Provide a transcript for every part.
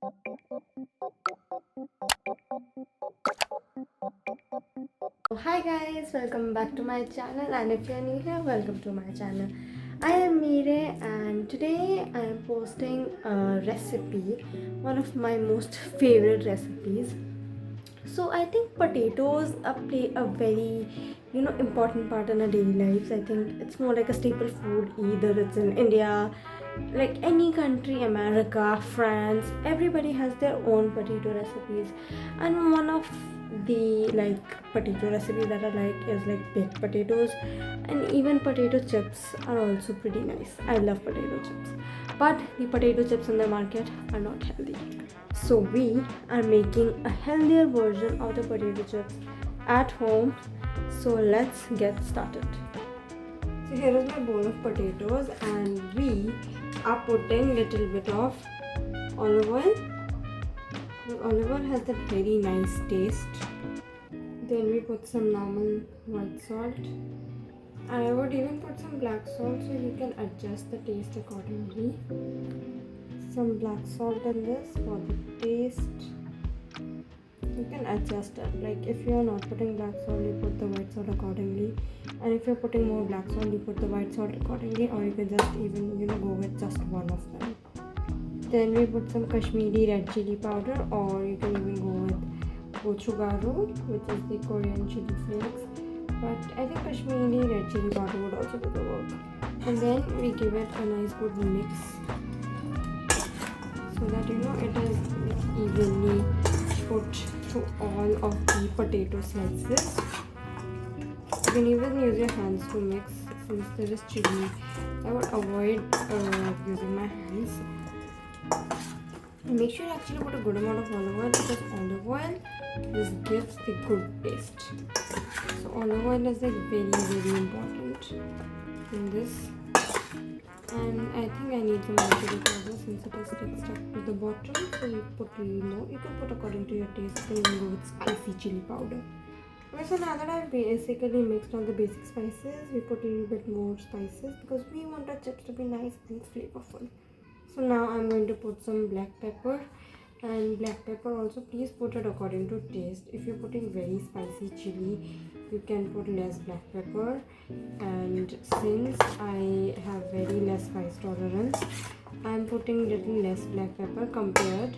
Hi guys, welcome back to my channel, and if you're new here, welcome to my channel. I am Mire, and today I am posting a recipe, one of my most favorite recipes. So I think potatoes play a very important part in our daily lives. I think it's more like a staple food, either it's in India, like any country, America, France, everybody has their own potato recipes. And one of the potato recipes that I like is like baked potatoes, and even potato chips are also pretty nice. I love potato chips, but the potato chips in the market are not healthy. So we are making a healthier version of the potato chips at home. So let's get started. So here is my bowl of potatoes, and we are putting little bit of olive oil. The olive oil has that very nice taste. Then we put some normal white salt. I would even put some black salt so you can adjust the taste accordingly. Some black salt in this for the taste. You can adjust it. Like if you are not putting black salt, you put the white salt accordingly. And if you're putting more black salt, you put the white salt accordingly, or you can just even go with just one of them. Then we put some Kashmiri red chili powder, or you can even go with gochugaru, which is the Korean chili flakes. But I think Kashmiri red chili powder would also do the work. And then we give it a nice good mix so that it is evenly put through all of the potato slices. You can even use your hands to mix. Since there is chili, I would avoid using my hands. And make sure you actually put a good amount of olive oil, because olive oil just gives the good taste. So olive oil is like very important in this. And I think I need some more chili powder since it is stuck to the bottom. So you put a little more. You can put according to your taste. You can even go with spicy chili powder. Okay, so now that I've basically mixed all the basic spices, we put a little bit more spices because we want our chips to be nice and flavorful. So now I'm going to put some black pepper, and black pepper also please put it according to taste. If you're putting very spicy chili, you can put less black pepper, and since I have very less spice tolerance, I'm putting little less black pepper compared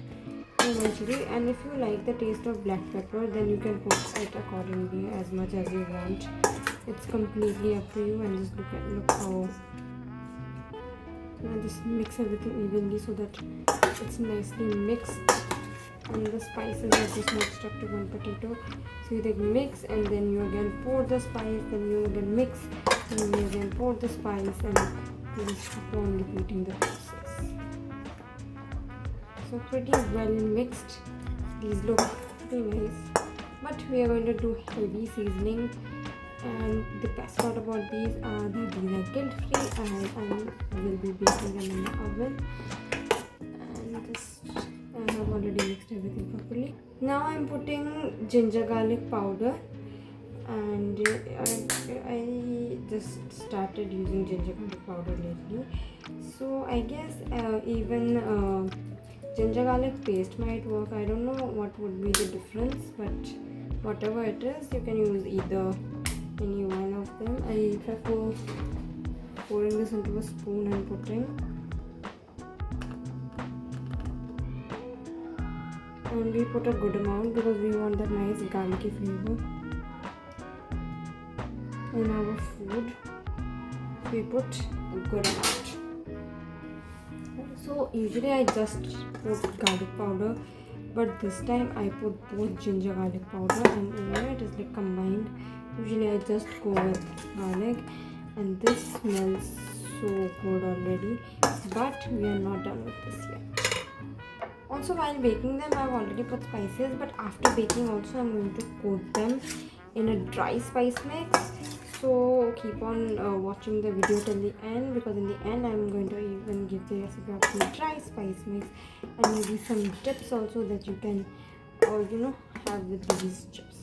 to my chili. And if you like the taste of black pepper, then you can put it accordingly as much as you want. It's completely up to you. And just look how just mix everything evenly so that it's nicely mixed and the spices are just not stuck to one potato. So you then mix, and then you again pour the spice, then you again mix, and you again pour the spice, and you just keep on repeating the process. So pretty well mixed. These look pretty nice, but we are going to do heavy seasoning. And the best part about these are that these are guilt free, and I will be baking them in the oven. And I have already mixed everything properly. Now I'm putting ginger garlic powder, and I just started using ginger garlic powder lately, so I guess even ginger garlic paste might work. I don't know what would be the difference, but whatever it is, you can use either any one of them. I prefer pouring this into a spoon and putting, and we put a good amount because we want that nice garlicky flavor in our food. We put a good amount. So usually I just put garlic powder, but this time I put both ginger garlic powder and it is like combined. Usually I just go with garlic, and this smells so good already, but we are not done with this yet. Also, while baking them, I've already put spices, but after baking also I'm going to coat them in a dry spice mix. So keep on watching the video till the end, because in the end I'm going to even give the recipe of the dry spice mix, and maybe some tips also that you can have with these chips.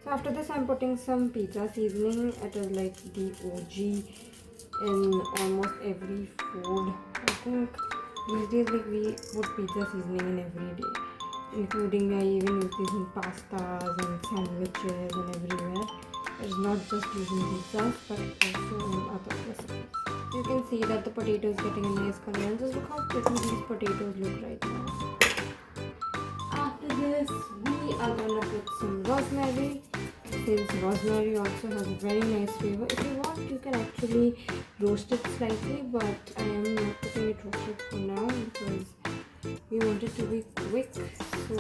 So after this I'm putting some pizza seasoning. It is like the OG in almost every food, I think. These days, like, we put pizza seasoning in every day, including I even use this in pastas and sandwiches and everywhere. It's not just using pizzas, but also in other recipes. You can see that the potato is getting a nice color, and just look how pretty these potatoes look right now. After this, we are gonna put some rosemary. Since rosemary also has a very nice flavor, if you want, you can actually roast it slightly, but I am not putting it roasted for now because we want it to be quick. So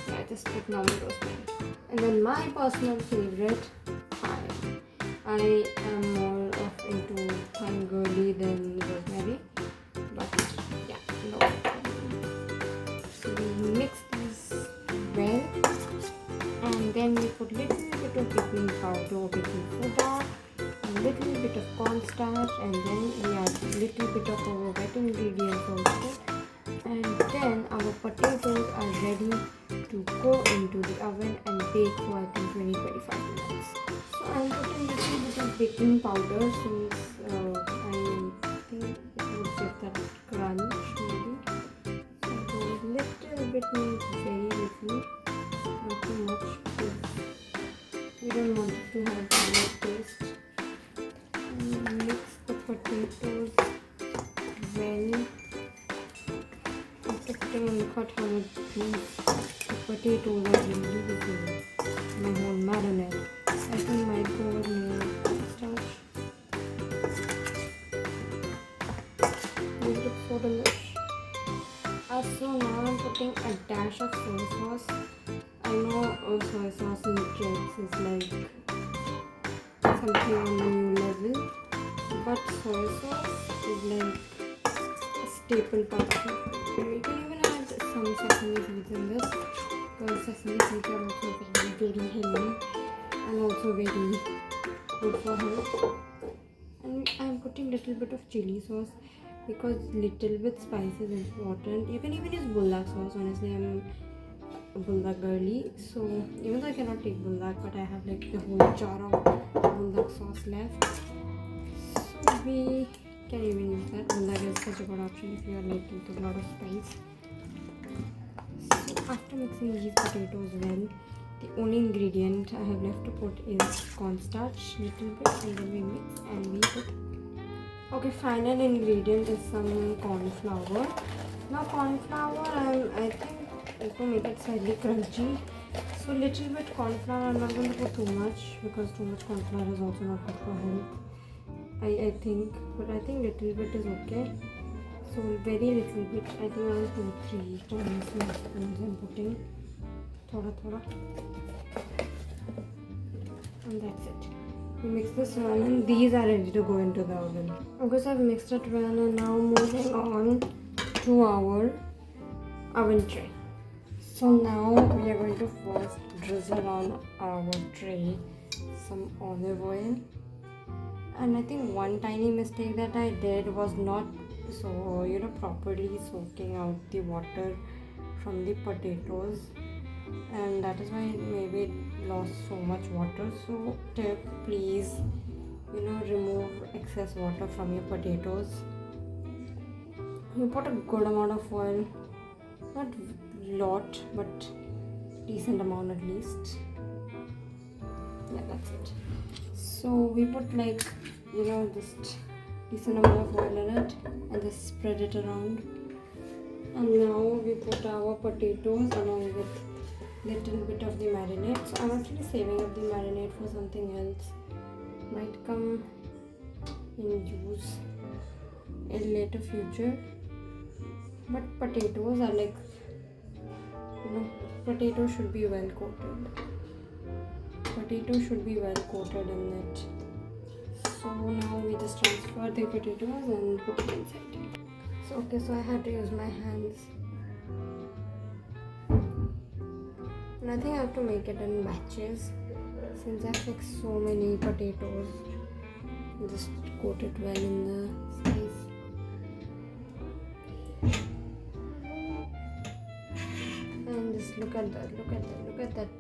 yeah, just put normal rosemary. And then my personal favorite, thyme. I am more of into thyme girly than rosemary, but yeah, no. So we mix this well, and then we put little bit of baking powder or baking soda, a little bit of cornstarch, and then we add little bit of our wet ingredients also. And then our potatoes are ready to go into the oven and bake for I think 20-25 minutes. So I'm putting a little bit of baking powder since I think it would give that crunch maybe. So a little bit means very little, not too much because we don't want it to have too much taste. And mix the potatoes well. And cut how much juice the potatoes are releasing. My whole marinade. I think might go with more starch. It looks so delicious. So now I'm putting a dash of soy sauce. I know soy sauce in chips is like something on the new level, but soy sauce is like a staple part of it. You can even add some sesame seeds in this because sesame seeds are also very healthy and also very good for health. And I'm putting little bit of chili sauce because little bit spice is important. You can even use bulldog sauce. Honestly, I'm a bulldog girly, so even though I cannot take bulldog, but I have like the whole jar of bulldog sauce left, so we can even use that. Bulldog is such a good option if you are like into a lot of spice. So after mixing these potatoes well, the only ingredient I have left to put is cornstarch, little bit, and then we mix and we put. Okay, final ingredient is some corn flour. Now corn flour, I think to make it slightly crunchy, so little bit corn flour. I'm not going to put too much because too much corn flour is also not good for health. I think, but I think little bit is okay. So very little bit, I think around 2-3 tablespoons I'm putting. Thoda. And that's it. We mix this well and these are ready to go into the oven. Okay, so I've mixed it well and now moving on to our oven tray. So now we are going to first drizzle on our tray some olive oil. And I think one tiny mistake that I did was not properly soaking out the water from the potatoes, and that is why maybe it lost so much water. So tip, please remove excess water from your potatoes. You put a good amount of oil, not lot but decent amount at least. Yeah, that's it. So we put like just decent amount of oil in it and just spread it around. And now we put our potatoes along with little bit of the marinade. So I'm actually saving up the marinade for something else. Might come in use in later future. But potatoes are like, potatoes should be well coated. Potatoes should be well coated in it. So now we just transfer the potatoes and put it inside. So I had to use my hands. And I think I have to make it in batches since I have like so many potatoes. Just coat it well in the spice. And just look at that.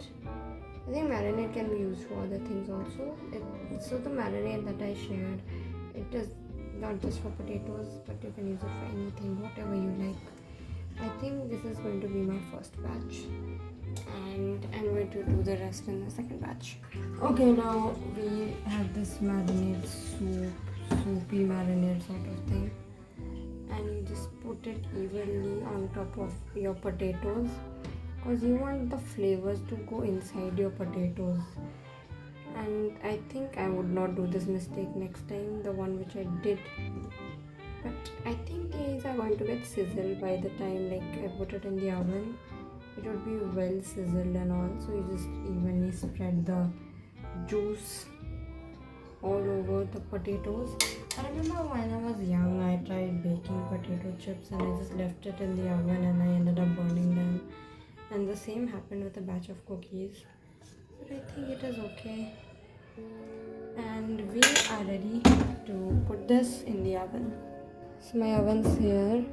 I think marinade can be used for other things also. So the marinade that I shared, it is not just for potatoes, but you can use it for anything, whatever you like. I think this is going to be my first batch, and I'm going to do the rest in the second batch. Okay, now we have this marinade soupy marinade sort of thing, and you just put it evenly on top of your potatoes because you want the flavors to go inside your potatoes. And I think I would not do this mistake next time, the one which I did. But I think these are going to get sizzled by the time like I put it in the oven. It would be well sizzled and all. So you just evenly spread the juice all over the potatoes. I remember when I was young, I tried baking potato chips and I just left it in the oven and I ended up burning them. And the same happened with a batch of cookies. But I think it is okay. And we are ready to put this in the oven. So my oven's here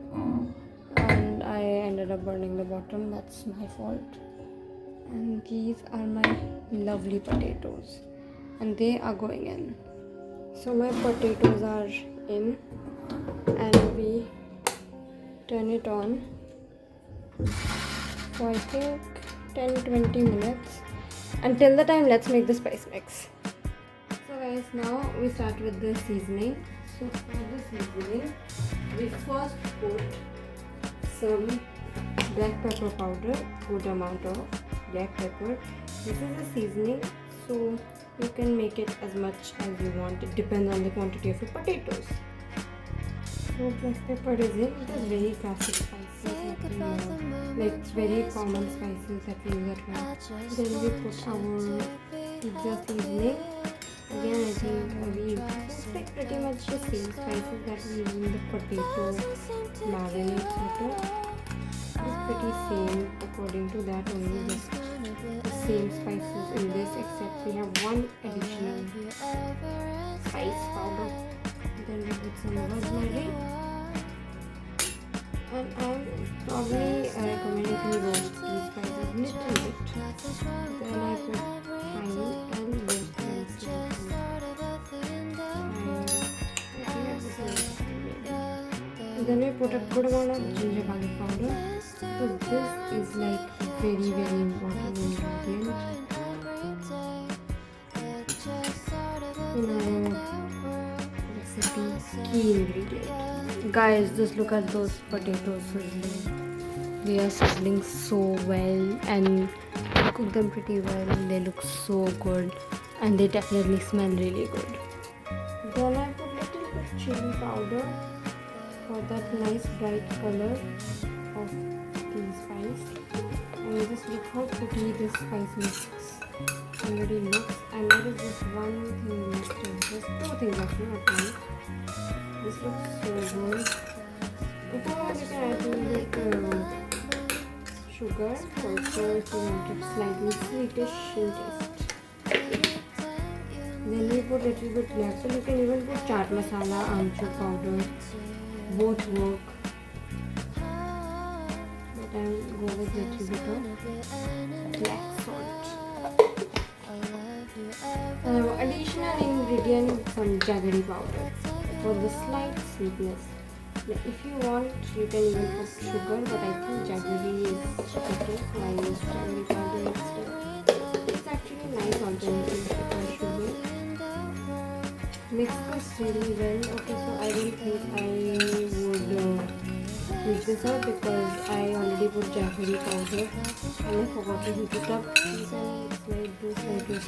and I ended up burning the bottom. That's my fault. And these are my lovely potatoes and they are going in. So my potatoes are in and we turn it on for I think 10-20 minutes. Until the time, let's make the spice mix. So guys, now we start with the seasoning. So for the seasoning, we first put some black pepper powder, good amount of black pepper. This is the seasoning, so you can make it as much as you want. It depends on the quantity of your potatoes. So black pepper is in. It is very classic spices that we know, like very common spices that we use at home. Then we put our pizza seasoning. Again, I think we use like pretty much the same spices that we use in the potato marinade sort of. It's pretty same according to that, only just the same spices in this, except we have one additional spice powder. Then we put some rosemary, and I'm probably recommending to roast these spices a little bit. Then I put thyme and roast them slightly. And then we put a good amount of ginger garlic powder. So this is like very important ingredient in our recipe, key ingredient. Guys, just look at those potatoes sizzling. They are sizzling so well and I cook them pretty well and they look so good and they definitely smell really good. Then I put little bit chili powder for that nice bright color of the spice. And just look how pretty this spice mix already looks. And there is just one thing left. There's two things actually, not one. This looks so good. If you want, you can add a little bit sugar also if you want it slightly sweetish in taste. Then we put a little bit black salt. You can even put chaat masala, amchur powder. Both work. But I will go with a little bit of black salt. Additional ingredient, some jaggery powder for the slight sweetness. Now, if you want, you can even put sugar, but I think jaggery is better, so I use jaggery powder instead. It's actually a nice alternative to sugar. Mix this really well. Okay, so I don't think I would use this up because I already put jaggery powder and I forgot to heat it up. So it's like this, like this.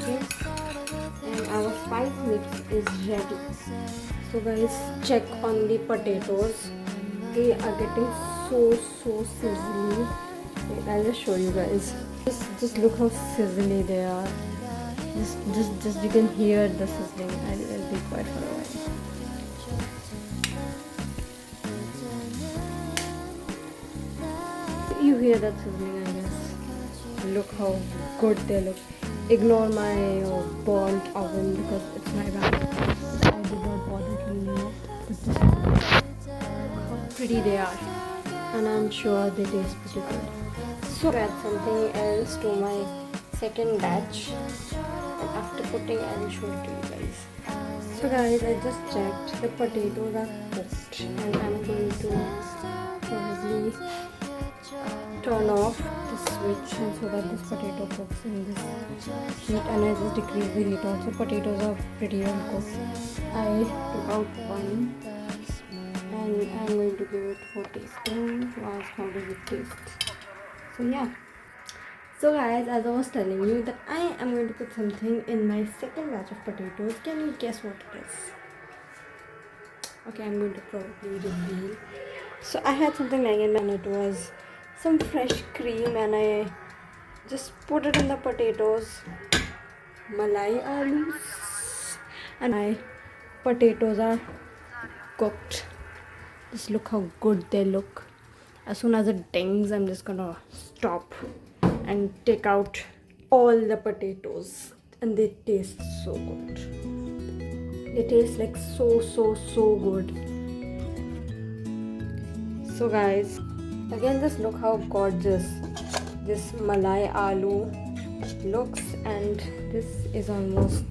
And our spice mix is ready. So guys, check on the potatoes. They are getting so sizzly. Wait, I'll just show you guys. Just look how sizzly they are. Just you can hear the sizzling. I'll be quiet for a while. You hear that sizzling, I guess. Look how good they look. Ignore my burnt oven because it's my bad. I did not bother cleaning it. But just look how pretty they are. And I'm sure they taste pretty good. So add something else to my second batch. And after putting, I'll show it to you guys. So guys, I just checked, the potatoes are cooked and I'm going to probably turn off the switch and so that this potato cooks in this heat, and I just decrease the heat also. Potatoes are pretty well cooked. I took out one and I'm going to give it for tasting to ask how does it taste. So yeah. So guys, as I was telling you that I am going to put something in my second batch of potatoes. Can you guess what it is? Okay, I'm going to probably reveal. So I had something like it and it was some fresh cream and I just put it in the potatoes. Malai alus. And my potatoes are cooked. Just look how good they look. As soon as it dings, I'm just gonna stop and take out all the potatoes, and they taste so good. They taste like so good. So guys, again just look how gorgeous this malai aloo looks, and this is almost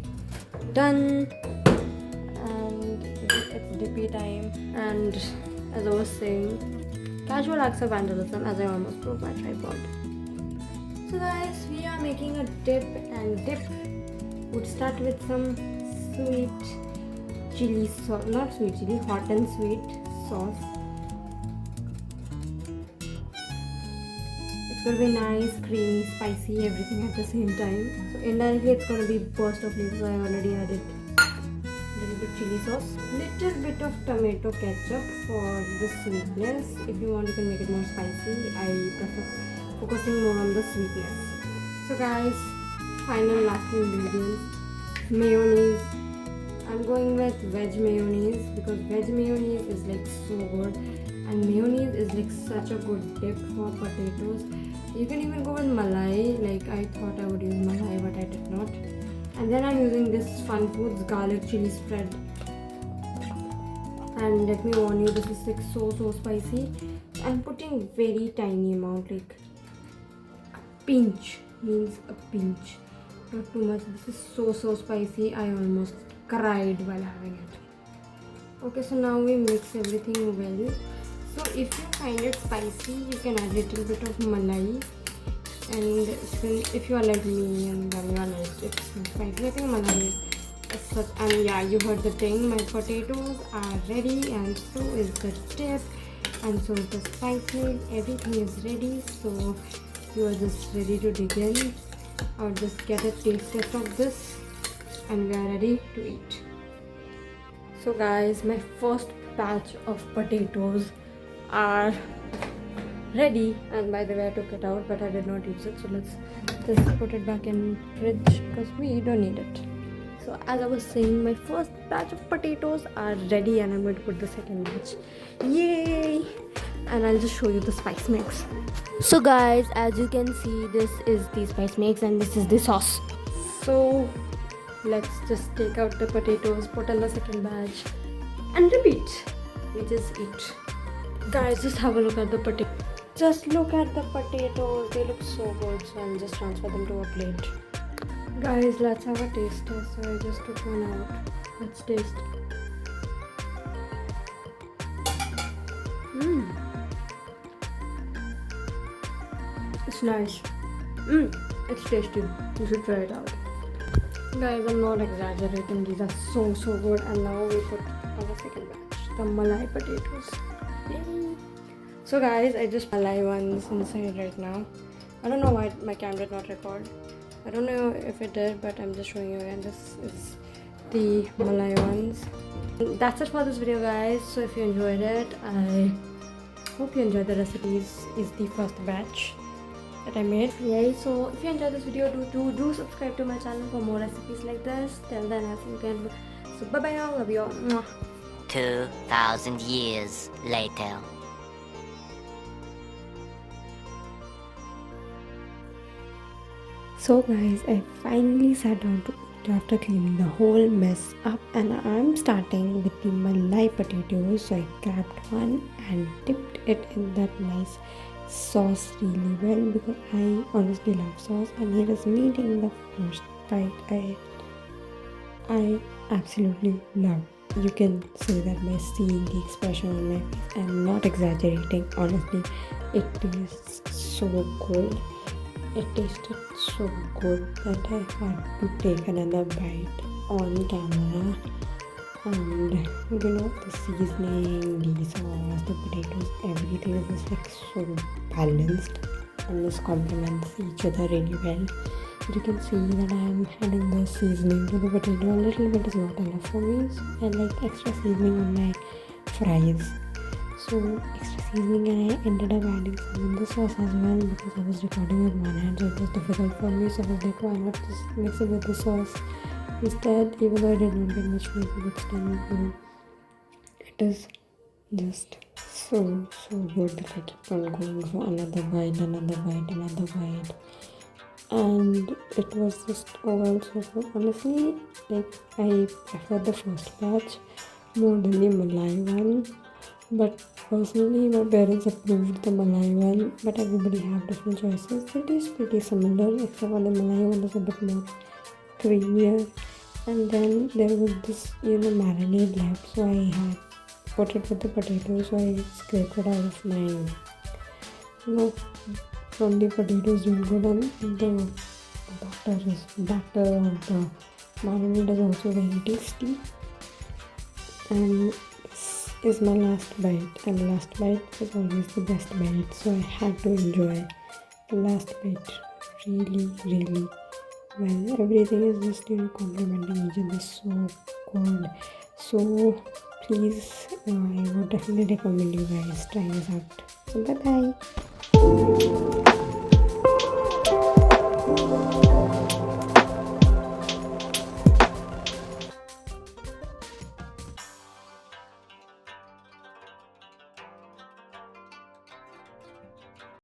done and it's dippy time. And as I was saying, casual acts of vandalism as I almost broke my tripod. So guys, we are making a dip, and dip would start with some sweet chili sauce, not sweet chili, hot and sweet sauce. It's going to be nice, creamy, spicy, everything at the same time. So indirectly it's going to be burst of flavor, so I already added a little bit chili sauce, little bit of tomato ketchup for the sweetness. If you want, you can make it more spicy. I prefer focusing more on the sweetness. So guys, final last ingredients, mayonnaise. I'm going with veg mayonnaise because veg mayonnaise is like so good, and mayonnaise is like such a good dip for potatoes. You can even go with malai, like I thought I would use malai but I did not. And then I'm using this Fun Foods garlic chili spread, and let me warn you, this is like so spicy. I'm putting very tiny amount, like pinch, means a pinch, not too much. This is so spicy, I almost cried while having it. Okay, so now we mix everything well. So if you find it spicy, you can add a little bit of malai, and since if you are like me and then you are like it's spicy, I think malai is such. And yeah, you heard the thing, my potatoes are ready and so is the dip and so is the spices. Everything is ready, so you are just ready to dig in or just get a taste test of this, and we are ready to eat. So guys, my first batch of potatoes are ready, and by the way I took it out but I did not use it, so let's just put it back in fridge because we don't need it. So as I was saying, my first batch of potatoes are ready and I'm going to put the second batch. Yay! And I'll just show you the spice mix. So guys, as you can see, this is the spice mix and this is the sauce. So let's just take out the potatoes, put in the second batch and repeat. We just eat. Guys, just have a look at the potatoes. Just look at the potatoes, they look so good. So I'll just transfer them to a plate. Guys, let's have a taste test. So I just took one out. Let's taste. It's nice. It's tasty. You should try it out. Guys, I'm not exaggerating. These are so good. And now we put our second batch, the malai potatoes. Yay. So guys, I just malai ones inside right now. I don't know why my camera did not record. I don't know if it did, but I'm just showing you again. This is the malai ones. That's it for this video, guys. So if you enjoyed it, I hope you enjoyed the recipes. Is the first batch that I made. Yay! So if you enjoyed this video, do subscribe to my channel for more recipes like this. Till then, I'll see you again. So bye bye all, love you all. Mwah. 2,000 years later. So guys, I finally sat down to eat after cleaning the whole mess up, and I'm starting with the malai potatoes. So I grabbed one and dipped it in that nice sauce really well because I honestly love sauce, and here is me taking the first bite. I absolutely love. You can see that by seeing the expression on my face. I'm not exaggerating, honestly. It tastes so good. It tasted so good that I had to take another bite on camera. And the seasoning, the sauce, the potatoes, everything is just like so balanced and just complements each other really well. You can see that I am adding the seasoning to the potato. A little bit is not enough for me, so I like extra seasoning on my fries. So extra seasoning, and I ended up adding some in the sauce as well because I was recording with one hand, so it was difficult for me. So I was like, why not just mix it with the sauce instead? Even though I did not get much flavor, but still, it is just so good that I keep on going for another bite, another bite, another bite. And it was just overall so good. Honestly, like I prefer the first batch more than the Malai one. But personally, my parents approved the Malai one. But everybody have different choices. It is pretty similar, except for the Malai one is a bit more creamier. And then there was this, marinade left, so I had put it with the potatoes. So I scraped it out of my, from the potatoes didn't go down. The batter of the marinade is also very tasty. And this is my last bite, and last bite is always the best bite, so I had to enjoy the last bite really well. Everything is just complementing each other so good. So please, I would definitely recommend you guys try this out. So bye bye.